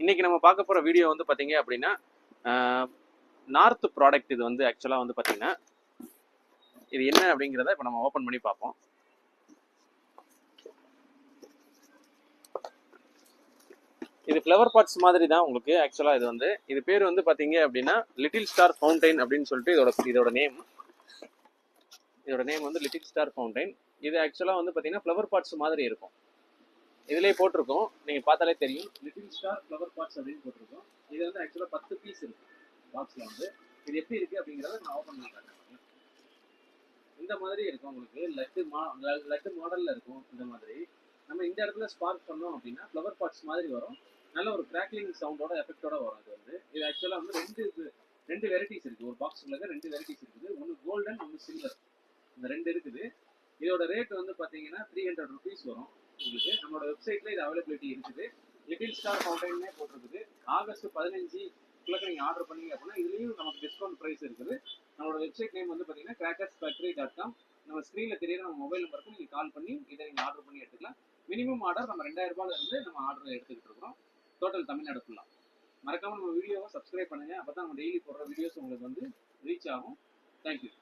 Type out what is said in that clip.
இன்னைக்கு நம்ம பார்க்க போற வீடியோ வந்து பாத்தீங்க அப்படின்னா நார்த் ப்ராடக்ட். இது வந்து ஆக்சுவலா வந்து பாத்தீங்கன்னா இது என்ன அப்படிங்கிறத இப்போ நம்ம ஓப்பன் பண்ணி பார்ப்போம். இது ஃப்ளவர் பாட்ஸ் மாதிரி தான் உங்களுக்கு. ஆக்சுவலா இது பேர் வந்து பாத்தீங்க அப்படின்னா லிட்டில் ஸ்டார் ஃபவுண்டைன் அப்படின்னு சொல்லிட்டு இதோட நேம் வந்து லிட்டில் ஸ்டார் ஃபவுண்டைன். இது ஆக்சுவலா வந்து பாத்தீங்கன்னா ஃப்ளவர் பாட்ஸ் மாதிரி இருக்கும். இதுலயே போட்டிருக்கோம், நீங்க பார்த்தாலே தெரியும், லிட்டில் ஸ்டார் ஃப்ளவர் பாட்ஸ் அப்படின்னு போட்டிருக்கோம். இது வந்து ஆக்சுவலா 10 பீஸ் இருக்கு பாக்ஸ்ல வந்து. இது எப்படி இருக்கு அப்படிங்கிறத நான் ஓப்பன் பண்ணி காட்டுறேன். இந்த மாதிரி இருக்கும் உங்களுக்கு. லட்டு மாடல்ல இருக்கும். இந்த மாதிரி நம்ம இந்த இடத்துல ஸ்பார்க் பண்ணோம் அப்படின்னா ஃப்ளவர் பாட்ஸ் மாதிரி வரும். நல்ல ஒரு கிராக்லிங் சவுண்டோட எஃபெக்டோட வரும். இது ஆக்சுவலா வந்து ரெண்டு வெரைட்டிஸ் இருக்கு. ஒரு பாக்ஸ்ல ரெண்டு வெரைட்டிஸ் இருக்குது. ஒன்று கோல்டன், ஒன்று சில்வர். இந்த ரெண்டு இருக்குது. இதோட ரேட் வந்து பாத்தீங்கன்னா 300 rupees வரும் உங்களுக்கு. நம்மளோட வெப்சைட்ல இது அவைலபிலிட்டி இருக்குது. லிட்டில் ஸ்டார் ஃபவுண்டைன்னே போட்டிருக்குது. ஆகஸ்ட் 15 நீங்க ஆர்டர் பண்ணீங்க அப்படின்னா இதுலயும் நமக்கு டிஸ்கவுண்ட் பிரைஸ் இருக்குது. நம்மளோட வெப்சைட் நேம் வந்து பாத்தீங்கன்னா crackersfactory.com. நம்ம ஸ்கிரீன்ல தெரியுற நம்ம மொபைல் நம்பருக்கு நீங்க கால் பண்ணி இதை நீங்க ஆர்டர் பண்ணி எடுத்துக்கலாம். மினிமம் ஆர்டர் நம்ம 2000 ரூபாயில இருந்து நம்ம ஆர்டர் எடுத்துக்கிட்டு இருக்கோம். டோட்டல் தமிழ்நாடு ஃபுல்லா. மறக்காம நம்ம வீடியோவை சப்ஸ்கிரைப் பண்ணுங்க. அப்பதான் நம்ம டெய்லி போடுற வீடியோஸ் உங்களுக்கு வந்து ரீச் ஆகும். தேங்க்யூ.